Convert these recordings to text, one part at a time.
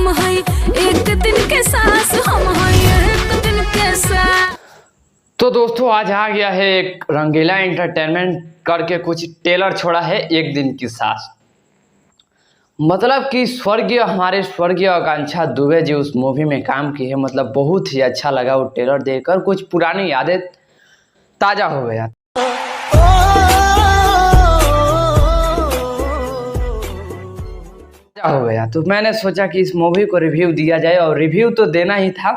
हम हैं एक दिन के सास, हम हैं एक दिन के सास। तो दोस्तों आज आ गया है एक रंगीला एंटरटेनमेंट करके कुछ टेलर छोड़ा है एक दिन की सास। मतलब कि हमारे स्वर्गीय आकांक्षा दुबे जी उस मूवी में काम की है। मतलब बहुत ही अच्छा लगा वो टेलर देखकर, कुछ पुरानी यादें ताज़ा हो गया। तो मैंने सोचा कि इस मूवी को रिव्यू दिया जाए, और रिव्यू तो देना ही था,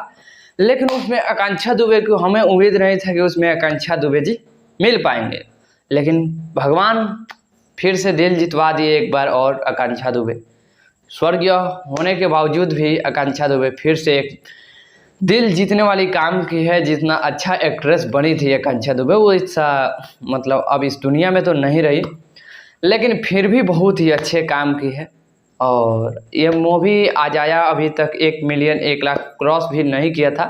लेकिन उसमें आकांक्षा दुबे को हमें उम्मीद नहीं था कि उसमें आकांक्षा दुबे जी मिल पाएंगे। लेकिन भगवान फिर से दिल जितवा दिए एक बार, और आकांक्षा दुबे स्वर्गीय होने के बावजूद भी आकांक्षा दुबे फिर से एक दिल जीतने वाली काम की है। जितना अच्छा एक्ट्रेस बनी थी आकांक्षा दुबे, वो मतलब अब इस दुनिया में तो नहीं रही, लेकिन फिर भी बहुत ही अच्छे काम की है। और ये मूवी आज आया अभी तक 1 मिलियन 1 लाख क्रॉस भी नहीं किया था।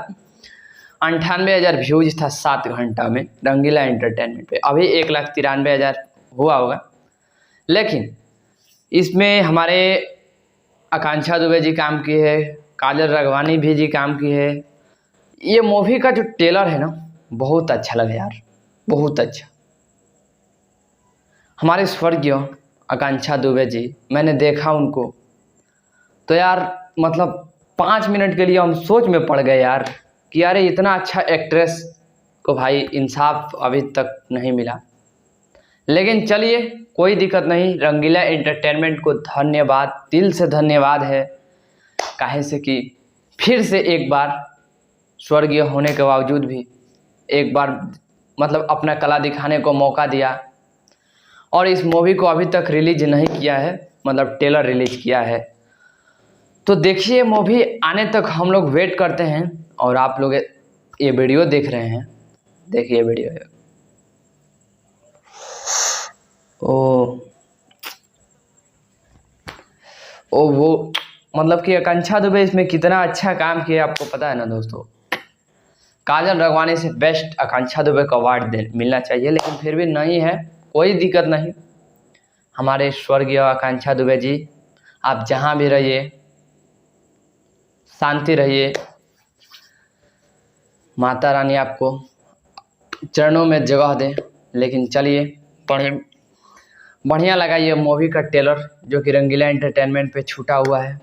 98,000 व्यूज था 7 घंटा में रंगीला एंटरटेनमेंट पे। अभी 1,93,000 हुआ होगा। लेकिन इसमें हमारे आकांक्षा दुबे जी काम की है, काजल राघवानी भी जी काम की है। ये मूवी का जो ट्रेलर है ना, बहुत अच्छा लगा यार, बहुत अच्छा। हमारे स्वर्गीय आकांक्षा दुबे जी, मैंने देखा उनको तो यार मतलब 5 मिनट के लिए हम सोच में पड़ गए यार कि यार इतना अच्छा एक्ट्रेस को भाई इंसाफ अभी तक नहीं मिला। लेकिन चलिए कोई दिक्कत नहीं, रंगीला एंटरटेनमेंट को धन्यवाद, दिल से धन्यवाद है। काहे से कि फिर से एक बार स्वर्गीय होने के बावजूद भी एक बार मतलब अपना कला दिखाने को मौका दिया। और इस मूवी को अभी तक रिलीज नहीं किया है, मतलब ट्रेलर रिलीज किया है। तो देखिए मूवी आने तक हम लोग वेट करते हैं। और आप लोग ये वीडियो देख रहे हैं, देखिए वीडियो। वो मतलब कि आकांक्षा दुबे इसमें कितना अच्छा काम किया आपको पता है ना दोस्तों। काजल राघवानी से बेस्ट आकांक्षा दुबे को अवार्ड मिलना चाहिए, लेकिन फिर भी नहीं है, कोई दिक्कत नहीं। हमारे स्वर्गीय आकांक्षा दुबे जी, आप जहाँ भी रहिए शांति रहिए, माता रानी आपको चरणों में जगह दें। लेकिन चलिए बढ़िया लगा ये मूवी का ट्रेलर जो कि रंगीला एंटरटेनमेंट पे छूटा हुआ है।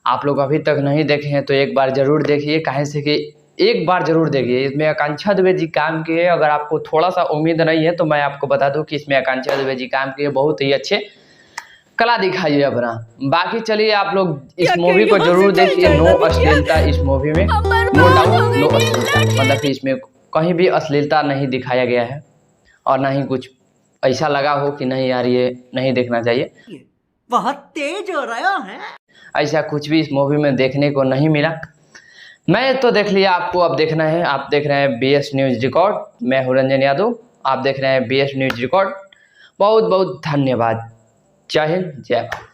आप लोग अभी तक नहीं देखे हैं तो एक बार ज़रूर देखिए, काहे से कि एक बार ज़रूर देखिए। इसमें आकांक्षा दुबे जी काम की है। अगर आपको थोड़ा सा उम्मीद नहीं है तो मैं आपको बता दूं कि इसमें आकांक्षा दुबे जी काम की है, बहुत ही अच्छे कला दिखाइए अपना। बाकी चलिए आप लोग इस मूवी को जरूर देखिए। नो अश्लीलता इस मूवी में, नो डाउट नो अश्लीलता, मतलब कि इसमें कहीं भी अश्लीलता नहीं दिखाया गया है, और ना ही कुछ ऐसा लगा हो कि नहीं यार ये नहीं देखना चाहिए, बहुत तेज हो रहा है, ऐसा कुछ भी इस मूवी में देखने को नहीं मिला। मैं तो देख लिया, आपको अब देखना है। आप देख रहे हैं BS न्यूज़ रिकॉर्ड, मैं हूं रंजन यादव, आप देख रहे हैं BS न्यूज़ रिकॉर्ड। बहुत बहुत धन्यवाद। जय हिंद, जय भारत।